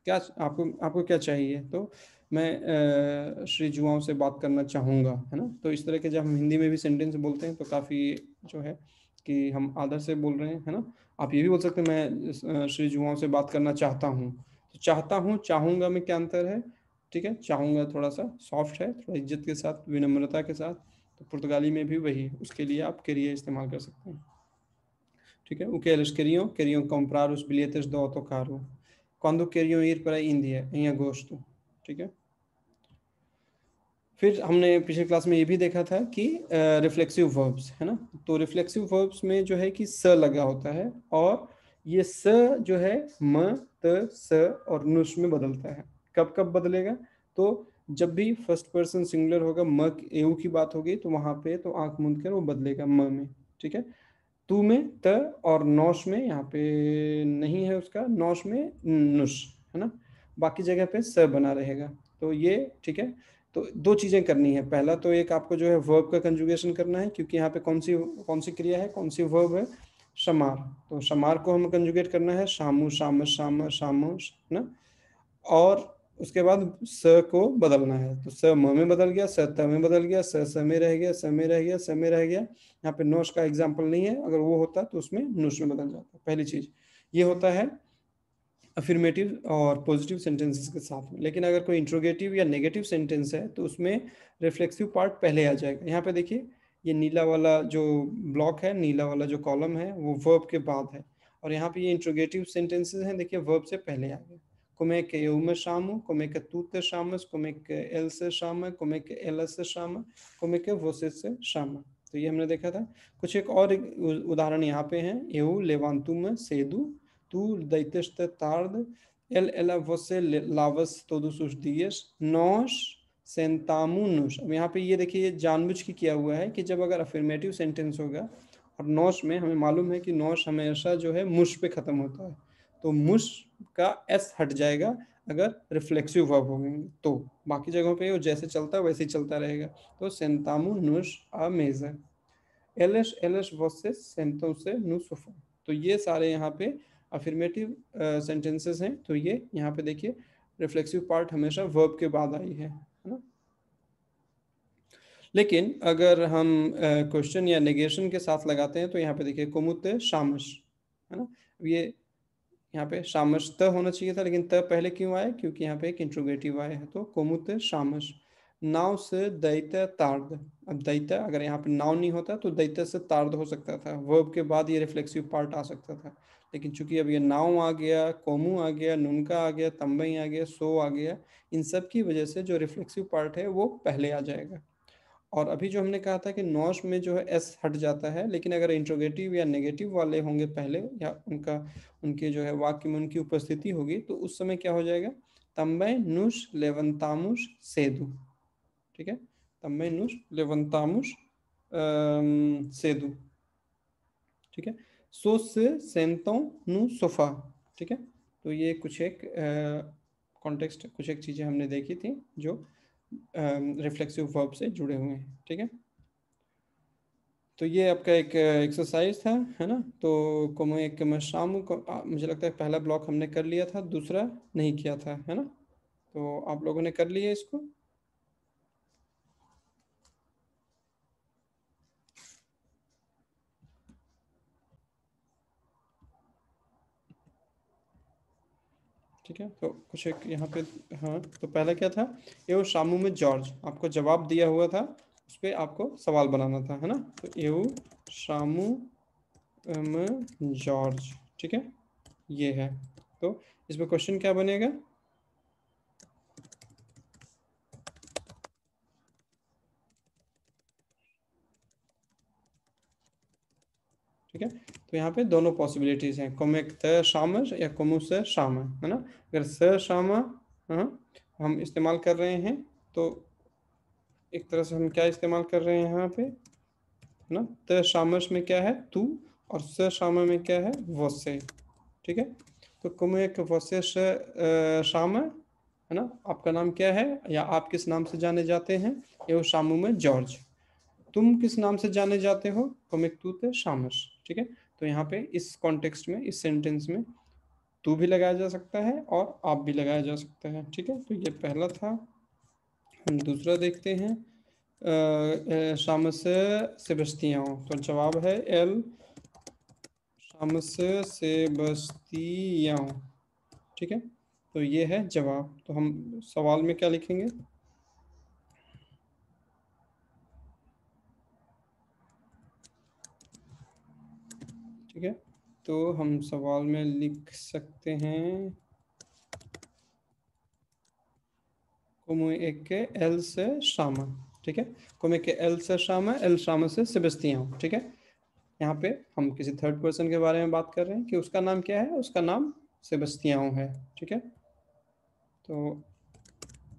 क्या आपको आपको क्या चाहिए? तो मैं श्री जुआओं से बात करना चाहूँगा, है ना? तो इस तरह के जब हम हिंदी में भी सेंटेंस बोलते हैं तो काफ़ी जो है कि हम आदर से बोल रहे हैं, है ना? आप ये भी बोल सकते हैं मैं श्री जुआओं से बात करना चाहता हूँ। तो चाहता हूँ, चाहूँगा में क्या अंतर है? ठीक है? चाहूँगा थोड़ा-सा सॉफ्ट है, थोड़ा इज़्ज़त के साथ, विनम्रता के साथ। तो पुर्तगाली में भी वही, उसके लिए आप queria इस्तेमाल कर सकते हैं। ठीक है? O que eles queriam? Queriam comprar os bilhetes do autocarro. Quando queriam ir para a Índia? Em agosto, ठीक है? फिर हमने पिछले क्लास में ये भी देखा था कि रिफ्लेक्सिव वर्ब्स, है ना? तो रिफ्लेक्सिव वर्ब्स में जो है कि स लगा होता है, और ये स जो है म, त, स और नुश में बदलता है। कब-कब बदलेगा? तो जब भी फर्स्ट पर्सन सिंगुलर होगा, म एऊ की बात होगी, तो वहाँ पे तो आँख मूंद कर वो बदलेगा म में, ठीक है? तू में त और नौश में यहाँ पे नहीं है उसका, नौश में नुश, है ना? बाकी जगह पे स बना रहेगा। तो ये ठीक है? तो 2 चीज़ें करनी है। पहला तो एक आपको जो है वर्ब का कंजुगेशन करना है, क्योंकि यहाँ पे कौन-सी क्रिया है, कौन-सी वर्ब है? शमार। तो शमार को हमें कंजुगेट करना है शामू, शामस, शामा, शामोश, है ना? और उसके बाद स को बदलना है, तो स म में बदल गया, स त में बदल गया, स में रह गया, स में रह गया, स में रह गया। यहाँ पे नोश का एग्जाम्पल नहीं है, अगर वो होता तो उसमें नुश में बदल जाता। पहली चीज ये होता है अफर्मेटिव और पॉजिटिव सेंटेंसेस के साथ में। लेकिन अगर कोई इंट्रोगेटिव या नेगेटिव सेंटेंस है तो उसमें रिफ्लेक्सिव पार्ट पहले आ जाएगा। यहाँ पे देखिए, ये नीला वाला जो ब्लॉक है, नीला वाला जो कॉलम है, वो वर्ब के बाद है। और यहाँ पे ये इंट्रोगेटिव सेंटेंसेस हैं, देखिए वर्ब से पहले आ गए। Como é que eu me chamo? Como é que tu te chamas? Como é que ele se chama? Como é que ela se chama? Como é que você se chama? तो ये हमने देखा था। कुछ एक और उदाहरण यहाँ पे हैं। Eu levanto-me cedo, tu deitas-te tarde, ele, ela, você lava-se todos os dias, nós sentamos-nos। अब यहाँ पे ये देखिए, ये जानबूझ के किया हुआ है कि जब अगर अफर्मेटिव सेंटेंस होगा और नॉश में हमें मालूम है कि नॉश हमेशा जो है मुश पे खत्म होता है, तो मुश का एस हट जाएगा अगर रिफ्लेक्सिव वर्ब होंगे तो। बाकी जगहों पे वो जैसे चलता है वैसे ही चलता रहेगा। तो सेंतामू नुश आ मेज़ा, एलस एलस vocês sentam-se no sofá। तो ये सारे यहाँ पे अफर्मेटिव सेंटेंसेस हैं। तो ये यहाँ पे देखिए, रिफ्लेक्सिव पार्ट हमेशा वर्ब के बाद आई है ना। लेकिन अगर हम क्वेश्चन या नेगेशन के साथ लगाते हैं तो यहाँ पे देखिए कोमुते शामश, है ना। ये यहाँ पे शामश त होना चाहिए था, लेकिन त पहले क्यों आया? क्योंकि यहाँ पे एक इंट्रोगेटिव आया है। तो कोमुते शामश, नाव से दैत्य तार्द। अब दैत्य अगर यहाँ पे नाव नहीं होता तो दैत्य से तार्द हो सकता था, वर्ब के बाद ये रिफ्लेक्सिव पार्ट आ सकता था। लेकिन चूंकि अब ये नाव आ गया, कोमू आ गया, नुनका आ गया, तम्बई आ गया, सो आ गया, इन सब की वजह से जो रिफ्लेक्सिव पार्ट है वो पहले आ जाएगा। और अभी जो हमने कहा था कि नॉश में जो है एस हट जाता है, लेकिन अगर इंट्रोगेटिव या नेगेटिव वाले होंगे पहले, या उनका उनके जो है वाक्य में उनकी उपस्थिति होगी, तो उस समय क्या हो जाएगा? तम्बे नुश लेवंतामुश सेदु। ठीक है, तम्बे नुश लेवंतामुश सेदु। ठीक है, सो से सेंतों नु सोफा। ठीक है, तो ये कुछ एक कॉन्टेक्स्ट, कुछ एक चीज़ें हमने देखी थी जो रिफ्लेक्सिव वर्ब से जुड़े हुए हैं। ठीक है, तो ये आपका एक एक्सरसाइज था, है ना। तो como एक मैं शाम को मुझे लगता है पहला ब्लॉक हमने कर लिया था, दूसरा नहीं किया था, है ना। तो आप लोगों ने कर लिया इसको। ठीक है, तो कुछ एक यहाँ पे, हाँ, तो पहला क्या था? ये वो शामू में जॉर्ज, आपको जवाब दिया हुआ था, उस पर आपको सवाल बनाना था, है ना। तो ये वो शामू में जॉर्ज, ठीक है, ये है। तो इसमें क्वेश्चन क्या बनेगा? ठीक है, तो यहाँ पे दोनों पॉसिबिलिटीज़ हैं, कोमेक त शामर या कोमु से शामा, है ना। अगर स शामा, हाँ, हम इस्तेमाल कर रहे हैं तो एक तरह से हम क्या इस्तेमाल कर रहे हैं यहाँ पे, है ना। त शामस में क्या है? तू, और स शामा में क्या है? वसे। ठीक है, तो कोमेक वसे शामा, है ना। आपका नाम क्या है, या आप किस नाम से जाने जाते हैं? ये वो शामू में जॉर्ज। तुम किस नाम से जाने जाते हो? कोमेक्टूते शामस। ठीक है, तो यहाँ पे इस कॉन्टेक्स्ट में, इस सेंटेंस में तू भी लगाया जा सकता है और आप भी लगाया जा सकता है। ठीक है, तो ये पहला था। हम दूसरा देखते हैं, शामस सेबस्तियाँ, तो जवाब है एल शामस सेबस्तियाँ। ठीक है, तो ये है जवाब। तो हम सवाल में क्या लिखेंगे? ठीक है, तो हम सवाल में लिख सकते हैं como एक के एल से शामा। ठीक है, como के एल से शामा, एल शामा से सेबस्तियाँ। ठीक है, यहाँ पे हम किसी थर्ड पर्सन के बारे में बात कर रहे हैं कि उसका नाम क्या है, उसका नाम सेबस्तियाँ है। ठीक है, तो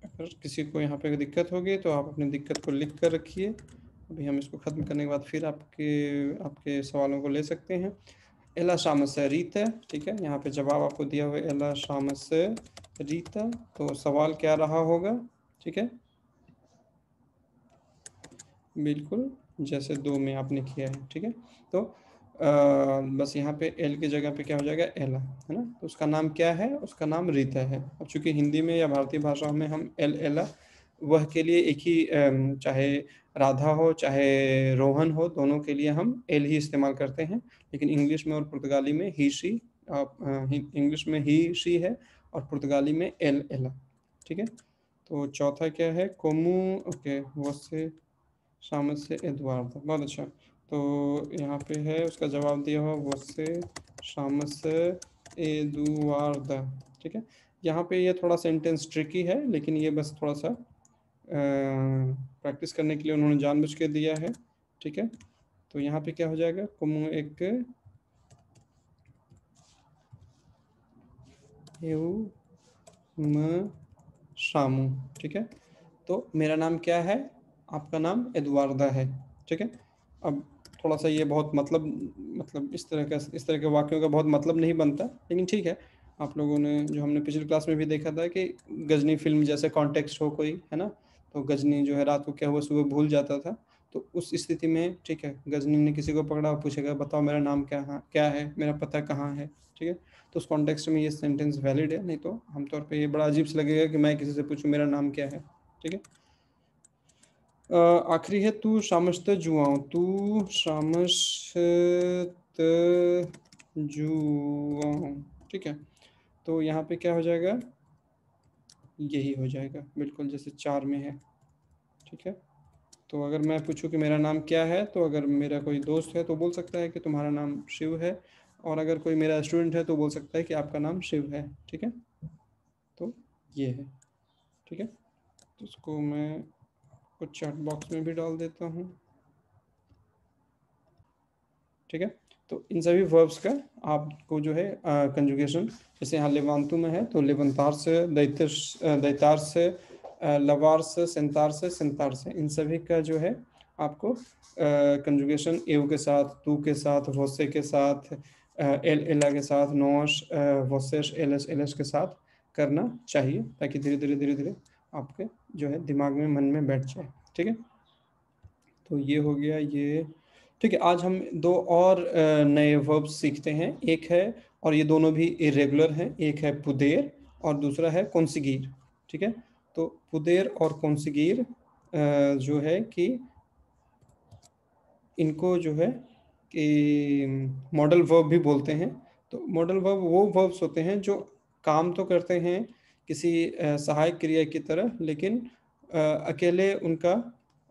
अगर किसी को यहाँ पे दिक्कत होगी तो आप अपनी दिक्कत को लिख कर रखिए। अभी हम इसको ख़त्म करने के बाद फिर आपके आपके सवालों को ले सकते हैं। एला शामस रीता, ठीक है, यहाँ पे जवाब आपको दिया हुआ है एला शामस रीता। तो सवाल क्या रहा होगा? ठीक है, बिल्कुल जैसे 2 में आपने किया है। ठीक है, तो बस यहाँ पे एल की जगह पे क्या हो जाएगा, एला, है ना। तो उसका नाम क्या है, उसका नाम रीता है। अब चूंकि हिंदी में या भारतीय भाषाओं में हम एल, एला वह के लिए एक ही चाहे राधा हो चाहे रोहन हो, दोनों के लिए हम एल ही इस्तेमाल करते हैं। लेकिन इंग्लिश में और पुर्तगाली में ही शी, इंग्लिश में ही शी है और पुर्तगाली में एल, एला। ठीक है। तो चौथा क्या है, कोमू, ओके, वसे शामस से एदवार्ड, बहुत अच्छा। तो यहाँ पे है उसका जवाब दिया हुआ, वसे शामस एदुआर्द। ठीक है। यहाँ पे ये थोड़ा सेंटेंस ट्रिकी है, लेकिन ये बस थोड़ा सा प्रैक्टिस करने के लिए उन्होंने जानबूझ के दिया है। ठीक है। तो यहाँ पे क्या हो जाएगा, कुमु एक म शामू। ठीक है। तो मेरा नाम क्या है, आपका नाम एदवार्दा है। ठीक है। अब थोड़ा सा ये बहुत मतलब इस तरह के वाक्यों का बहुत मतलब नहीं बनता, लेकिन ठीक है। आप लोगों ने जो हमने पिछली क्लास में भी देखा था कि गजनी फिल्म जैसे कॉन्टेक्स्ट हो कोई, है ना। तो गजनी जो है रात को क्या हुआ सुबह भूल जाता था। तो उस स्थिति में ठीक है, गजनी ने किसी को पकड़ा और पूछेगा बताओ मेरा नाम क्या है, मेरा पता कहाँ है। ठीक है। तो उस कॉन्टेक्स्ट में ये सेंटेंस वैलिड है, नहीं तो आमतौर पे ये बड़ा अजीब से लगेगा कि मैं किसी से पूछूं मेरा नाम क्या है। ठीक है। आखिरी है तू शामस्त जुआओ, तू शामस्त जुआओ। ठीक है। तो यहाँ पे क्या हो जाएगा, यही हो जाएगा बिल्कुल जैसे चार में है। ठीक है। तो अगर मैं पूछूं कि मेरा नाम क्या है, तो अगर मेरा कोई दोस्त है तो बोल सकता है कि तुम्हारा नाम शिव है, और अगर कोई मेरा स्टूडेंट है तो बोल सकता है कि आपका नाम शिव है। ठीक है। तो ये है। ठीक है। तो इसको मैं कुछ चैट बॉक्स में भी डाल देता हूँ। ठीक है। तो इन सभी वर्ब्स का आपको जो है कंजुगेशन, जैसे यहाँ लेवांतु में है तो लेवंतार से, दैतार से, लवार से, सेंतार से, इन सभी का जो है आपको कंजुगेशन एव के साथ, तू के साथ, वोसे के साथ, एल, एला के साथ, नोश, वोसेश, एलएस, एलएस के साथ करना चाहिए, ताकि धीरे धीरे आपके जो है दिमाग में, मन में बैठ जाए। ठीक है। तो ये हो गया ये। ठीक है। आज हम दो और नए वर्ब्स सीखते हैं। एक है, और ये दोनों भी इरेगुलर हैं, एक है पुदेर और दूसरा है कौनसिगीर। ठीक है। तो पुदेर और कौनसिगीर जो है कि इनको जो है कि मॉडल वर्ब भी बोलते हैं। तो मॉडल वर्ब वो वर्ब्स होते हैं जो काम तो करते हैं किसी सहायक क्रिया की तरह, लेकिन अकेले उनका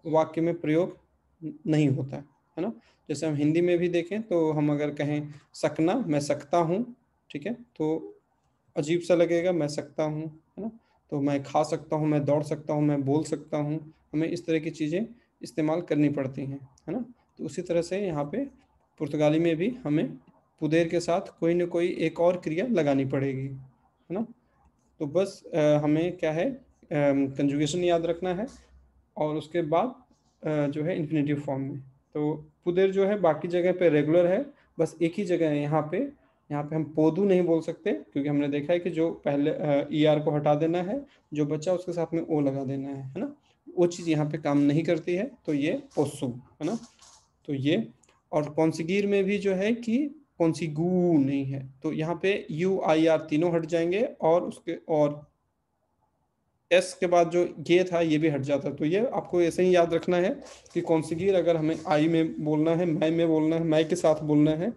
वाक्य में प्रयोग नहीं होता है ना। जैसे हम हिंदी में भी देखें तो हम अगर कहें सकना, मैं सकता हूँ। ठीक है। तो अजीब सा लगेगा, मैं सकता हूँ, है ना। तो मैं खा सकता हूँ, मैं दौड़ सकता हूँ, मैं बोल सकता हूँ, हमें इस तरह की चीज़ें इस्तेमाल करनी पड़ती हैं, है ना। तो उसी तरह से यहाँ पे पुर्तगाली में भी हमें पुदेर के साथ कोई ना कोई एक और क्रिया लगानी पड़ेगी, है ना। तो बस हमें क्या है, कंजुगेशन याद रखना है, और उसके बाद जो है इन्फिनेटिव फॉर्म में। तो पुदेर जो है बाकी जगह पे रेगुलर है, बस एक ही जगह है यहाँ पे हम पोदू नहीं बोल सकते, क्योंकि हमने देखा है कि जो पहले ई आर को हटा देना है, जो बच्चा उसके साथ में ओ लगा देना है ना। वो चीज़ यहाँ पे काम नहीं करती है, तो ये पोसू, है ना। तो ये, और कौनसिगीर में भी जो है कि कौनसिगू नहीं है, तो यहाँ पे यू आई आर तीनों हट जाएंगे, और उसके और एस के बाद जो ये था ये भी हट जाता है। तो ये आपको ऐसे ही याद रखना है कि कौनसिगीर अगर हमें आई में बोलना है, मैं में बोलना है, मैं के साथ बोलना है,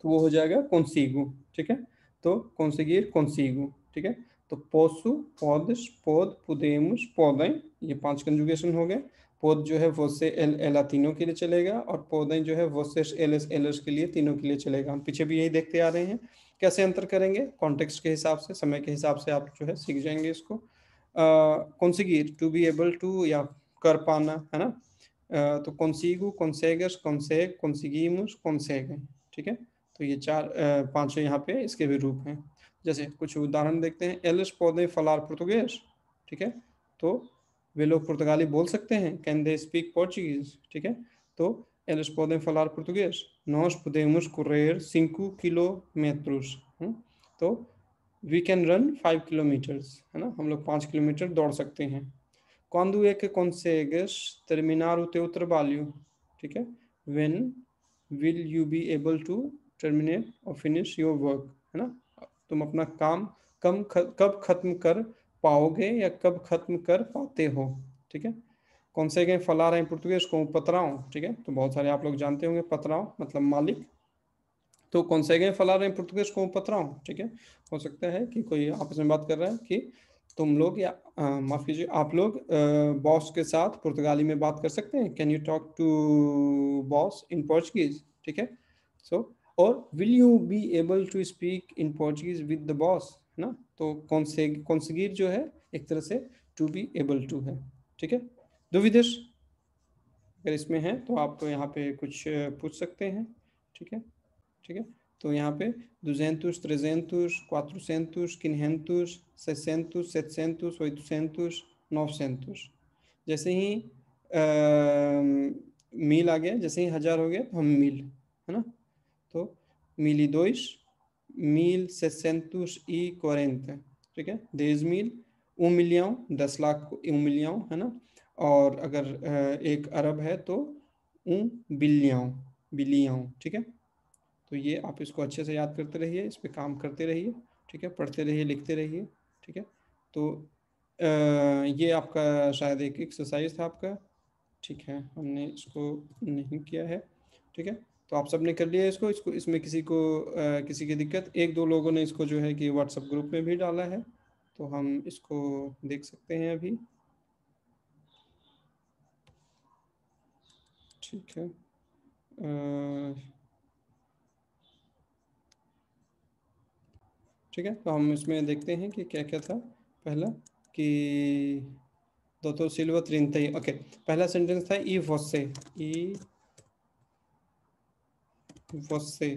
तो वो हो जाएगा कौनसीगू। ठीक है। तो कौनसिगीर कौनसीगू। ठीक है। तो पोसु, पौदश, पौद, पुदेमुश, पौदें, ये पांच कंजुगेशन हो गए। पौध जो है वो से एल, एला तीनों के लिए चलेगा, और पौधें जो है वो से एल एस, एल एस के लिए तीनों के लिए चलेगा। हम पीछे भी यही देखते आ रहे हैं। कैसे अंतर करेंगे, कॉन्टेक्स्ट के हिसाब से, समय के हिसाब से आप जो है सीख जाएंगे इसको। कॉन्सिगीर, टू बी एबल टू, या कर पाना, है ना। तो कॉन्सिगू, कॉन्सेगस, कॉन्सेग, कॉन्सिगीमुस, कॉन्सेग। ठीक है। तो ये पांचों यहाँ पे इसके भी रूप हैं। जैसे कुछ उदाहरण देखते हैं, एलिस पौधे फलार पुर्तगेज। ठीक है। तो वे लोग पुर्तगाली बोल सकते हैं, कैन दे स्पीक पोर्चुगीज। ठीक है। तो एलिस पौधे फलार पुर्तगेज, नॉस पुदेमुस कुरेर 5 किलोमीटर्स। तो वी कैन रन 5 किलोमीटर्स, है ना, हम लोग 5 किलोमीटर दौड़ सकते हैं। Quando é que consegues terminar o teu trabalho? ठीक है। When will you be able to terminate और फिनिश योर वर्क, है ना, तुम अपना काम कब खत्म कर पाओगे या कब खत्म कर पाते हो, ठीक है। conseguem falar em português com o patrão, ठीक है, तो बहुत सारे आप लोग जानते होंगे patrão मतलब मालिक, तो conseguem falar em português com o patrão, ठीक है। हो सकता है कि कोई आपस में बात कर रहा है कि तुम लोग या माफ कीजिए आप लोग बॉस के साथ पुर्तगाली में बात कर सकते हैं, can you talk to boss in Portuguese, ठीक है। सो और will you be able to speak in Portuguese with the boss, है ना, तो conseguir जो है एक तरह से टू बी एबल टू है, ठीक है। दुविदेश अगर इसमें है तो आप यहाँ पे कुछ पूछ सकते हैं, ठीक है, ठीक है। तो यहाँ पे 200, 300, 400, 500, 600, 700, 800, 900, जैसे ही मील आ गया, जैसे ही 1000 हो गया तो हम मील, है ना, तो 1002, 1640, ठीक है, 10.000, 1 milhão, 10 लाख, 1 milhão, है ना, और अगर 1 अरब है तो 1 बिलियन, बिलियन, ठीक है। तो ये आप इसको अच्छे से याद करते रहिए, इस पर काम करते रहिए, ठीक है, पढ़ते रहिए, लिखते रहिए, ठीक है। तो ये आपका शायद एक एक्सरसाइज था आपका, ठीक है, हमने इसको नहीं किया है, ठीक है। तो आप सब ने कर लिया इसको, इसमें किसी को किसी की दिक्कत, एक दो लोगों ने इसको जो है कि व्हाट्सएप ग्रुप में भी डाला है, तो हम इसको देख सकते हैं अभी, ठीक है। ठीक है, तो हम इसमें देखते हैं कि क्या क्या था। पहला कि doutor Silva 30, ओके, पहला सेंटेंस था ई você, ई você,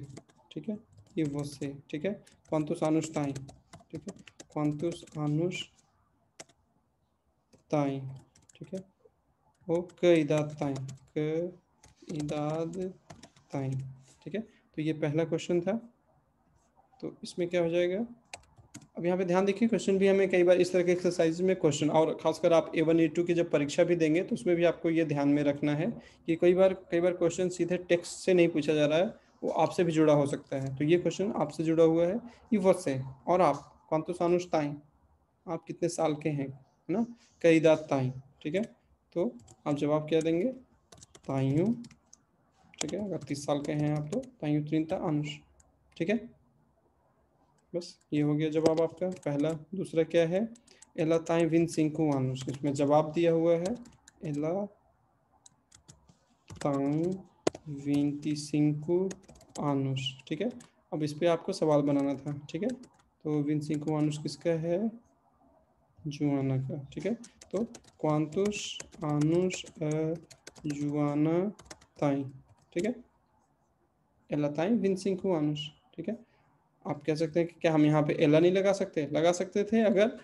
ठीक है, ई você, ठीक है। quantos anos tem, ठीक है, quantos anos tem, ठीक है, ou que idade tem, que idade tem, ठीक है। तो ये पहला क्वेश्चन था, तो इसमें क्या हो जाएगा, अब यहाँ पे ध्यान देखिए, क्वेश्चन भी हमें कई बार इस तरह के एक्सरसाइज में क्वेश्चन, और खासकर आप A1 A2 की जब परीक्षा भी देंगे तो उसमें भी आपको ये ध्यान में रखना है कि कई बार क्वेश्चन सीधे टेक्स्ट से नहीं पूछा जा रहा है, वो आपसे भी जुड़ा हो सकता है। तो ये क्वेश्चन आपसे जुड़ा हुआ है, ये वर्ड से, और आप quantos anos tem, आप कितने साल के हैं, है ना, कई दात ताई, ठीक है। तो आप जवाब क्या देंगे, ताइयों, ठीक है, अगर 30 साल के हैं आप तो ताइयों 30 anos, ठीक है। बस ये हो गया जवाब आपका पहला। दूसरा क्या है, एला ताई 25 anos, इसमें जवाब दिया हुआ है एला ताई 25 anos, ठीक है। अब इस पे आपको सवाल बनाना था, ठीक है। तो 25 anos किसका है, जुआना का, ठीक है। तो quantos anos जुआना ताई, ठीक है, एला ताई 25 anos, ठीक है। आप कह सकते हैं कि क्या हम यहाँ पे एला नहीं लगा सकते, लगा सकते थे अगर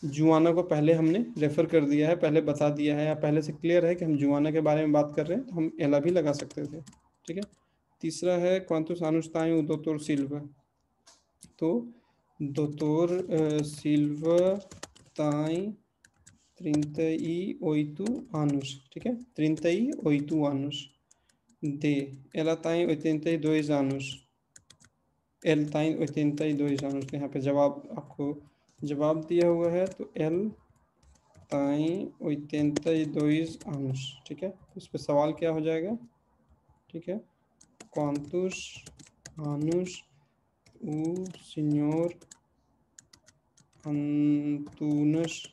जुआना को पहले हमने रेफर कर दिया है, पहले बता दिया है, या पहले से क्लियर है कि हम जुआना के बारे में बात कर रहे हैं, तो हम एला भी लगा सकते थे, ठीक है। तीसरा है quantos anos tem o doutor Silva, तो doutor Silva tem 38 anos, ठीक है, 38 anos, D, ela tem 82 anos, एल ताइन 82 anos, तो यहाँ पे जवाब आपको जवाब दिया हुआ है, तो एल ताइन 82 anos, ठीक है। तो इस पर सवाल क्या हो जाएगा, ठीक है, quantos anos o senhor Antunes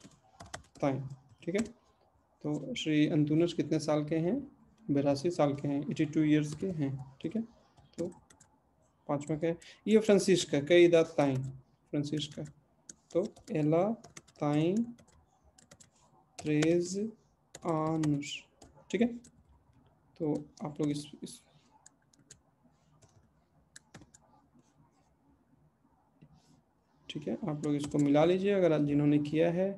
tem, ठीक है। तो श्री अंतुनस कितने साल के हैं, 82 साल के हैं, 82 years के हैं, ठीक है। तो पांचवा क्या है, ये फ्रांसिस्का कई idade tem, फ्रांसिस्का, तो ela tem 13 anos, ठीक है। तो आप लोग इस ठीक है, आप लोग इसको मिला लीजिए, अगर जिन्होंने किया है,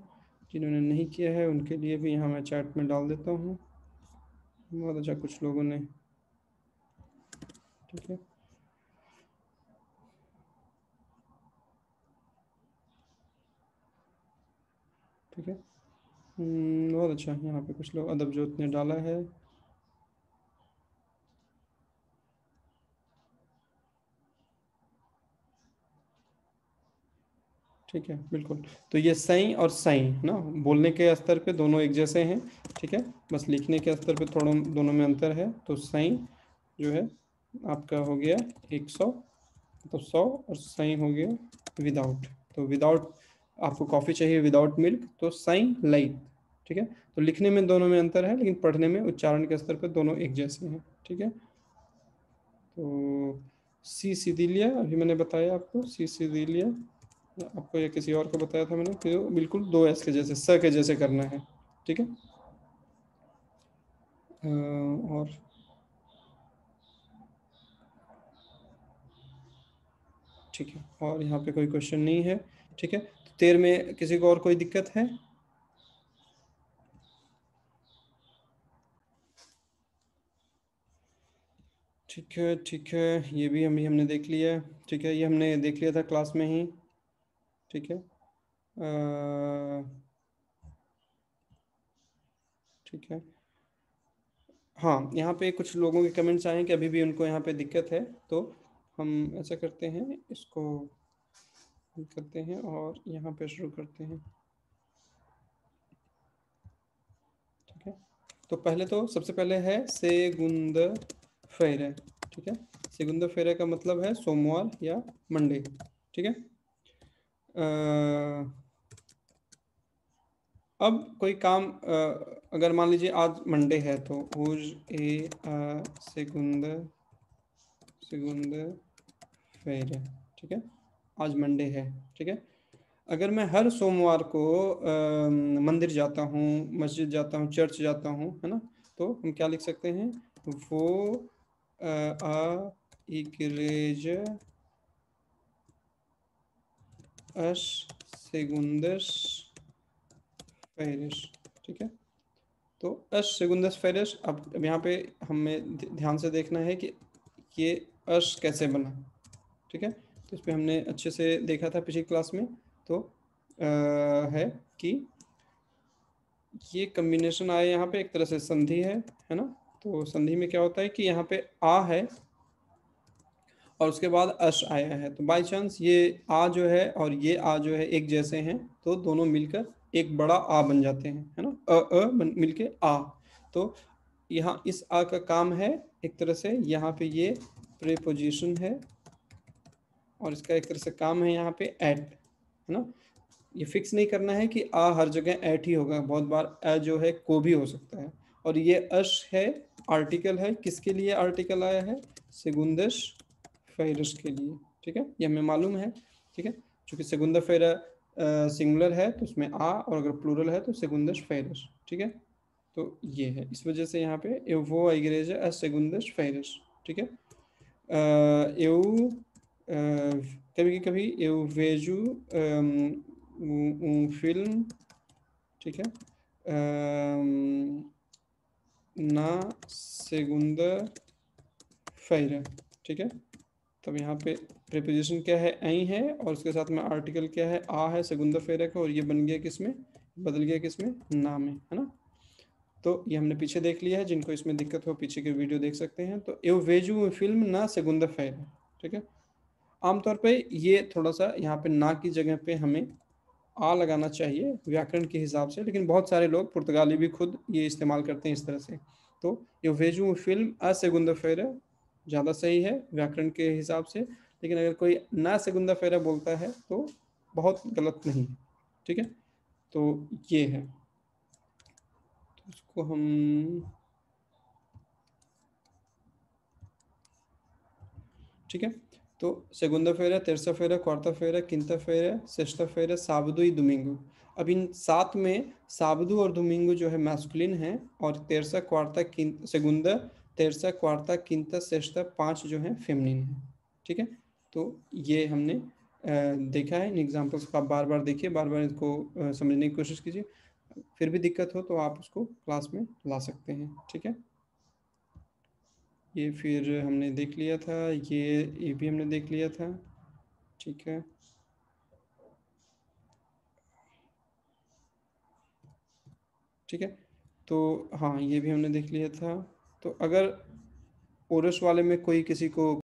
जिन्होंने नहीं किया है उनके लिए भी यहाँ मैं चैट में डाल देता हूँ। बहुत अच्छा, कुछ लोगों ने, ठीक है, ठीक है, बहुत अच्छा, यहाँ पे कुछ लोग अदब जोत ने डाला है, ठीक है, बिल्कुल। तो ये सही और सही है ना, बोलने के स्तर पे दोनों एक जैसे हैं, ठीक है, बस लिखने के स्तर पे थोड़ा दोनों में अंतर है। तो सही जो है आपका हो गया 100, तो 100, और सही हो गया विदाउट। तो विदाउट आपको कॉफ़ी चाहिए विदाउट मिल्क, तो सही लाइट, ठीक है। तो लिखने में दोनों में अंतर है, लेकिन पढ़ने में उच्चारण के स्तर पर दोनों एक जैसे हैं, ठीक है। तो सी सीधिलिया अभी मैंने बताया आपको, सी सीधिलिया आपको या किसी और को बताया था मैंने कि बिल्कुल दो एस के जैसे, स के जैसे करना है, ठीक है। और ठीक है, और यहाँ पे कोई क्वेश्चन नहीं है, ठीक है। तो 13 में किसी को और कोई दिक्कत है? ठीक है, ठीक है, ये भी हमने देख लिया, ठीक है, ये हमने देख लिया था क्लास में ही, ठीक है। ठीक है, हाँ, यहाँ पे कुछ लोगों के कमेंट्स आए हैं कि अभी भी उनको यहाँ पे दिक्कत है, तो हम ऐसा करते हैं, इसको बंद करते हैं और यहाँ पे शुरू करते हैं, ठीक है। तो पहले तो सबसे पहले है सेगुंद फेरे, ठीक है। सेगुंद फेरे का मतलब है सोमवार या मंडे, ठीक है। अब कोई काम अगर मान लीजिए आज मंडे है, तो उज ए सेगुंद सेगुंद फेरे, ठीक है, आज मंडे है, ठीक है। अगर मैं हर सोमवार को मंदिर जाता हूँ, मस्जिद जाता हूँ, चर्च जाता हूँ, है ना, तो हम क्या लिख सकते हैं, वो आ igreja as segundas-feiras, ठीक है। तो अश सेगुंदस फेरस, अब यहाँ पे हमें ध्यान से देखना है कि ये अश कैसे बना, ठीक है। तो इस पर हमने अच्छे से देखा था पिछली क्लास में। तो है कि ये कम्बिनेशन आया यहाँ पे, एक तरह से संधि है ना। तो संधि में क्या होता है कि यहाँ पे आ है और उसके बाद अश आया है, तो बाय चांस ये आ जो है और ये आ जो है एक जैसे हैं, तो दोनों मिलकर एक बड़ा आ बन जाते हैं, है ना, मिलके आ। तो यहाँ इस आ का काम है एक तरह से, यहाँ पे ये प्रीपोजिशन है और इसका एक तरह से काम है यहाँ पे एट, है ना। ये फिक्स नहीं करना है कि आ हर जगह एट ही होगा, बहुत बार अ जो है को भी हो सकता है। और ये अश है, आर्टिकल है, किसके लिए आर्टिकल आया है, सेगुंदस फेरस के लिए, ठीक है, ये हमें मालूम है, ठीक है। चूंकि सेगुंदा फेरा सिंगुलर है तो उसमें आ, और अगर प्लूरल है तो सेगुंदस फेरस, ठीक है। तो ये है, इस वजह से यहाँ पे एवो इग्रेजा एस सेगुंदस फेरस, ठीक है। eu कभी कभी eu vejo फिल्म, ठीक है, ना segunda-feira, ठीक है। तब यहाँ पे प्रीपोजिशन क्या है, ऐ है, और उसके साथ में आर्टिकल क्या है, आ है सेगुंदा फेरा का, और ये बन गया किसमें, बदल गया किसमें, ना में, है ना। तो ये हमने पीछे देख लिया है, जिनको इसमें दिक्कत हो पीछे के वीडियो देख सकते हैं। तो eu vejo फिल्म ना सेगुंदा फेरा, ठीक है। आमतौर पे ये थोड़ा सा यहाँ पे ना की जगह पे हमें आ लगाना चाहिए व्याकरण के हिसाब से, लेकिन बहुत सारे लोग पुर्तगाली भी खुद ये इस्तेमाल करते हैं इस तरह से। तो ये वेजू फिल्म अ सेगुंदा फेरा ज़्यादा सही है व्याकरण के हिसाब से, लेकिन अगर कोई ना सेगुंदा फेरा बोलता है तो बहुत गलत नहीं है, ठीक है। तो ये है, तो उसको हम, ठीक है। तो segunda feira, terça feira, quarta feira, quinta feira, sexta feira, sábado e domingo। अब इन सात में sábado और domingo जो है मैस्कुलिन है, और terça, quarta, quinta, segunda, terça, quarta, quinta, sexta, पांच जो है फेमिनिन है, ठीक है। तो ये हमने देखा है, इन एग्जाम्पल्स को आप बार बार देखिए, बार बार इसको समझने की कोशिश कीजिए, फिर भी दिक्कत हो तो आप उसको क्लास में ला सकते हैं, ठीक है। ये फिर हमने देख लिया था, ये भी हमने देख लिया था, ठीक है। ठीक है, तो हाँ, ये भी हमने देख लिया था। तो अगर ओरस वाले में कोई किसी को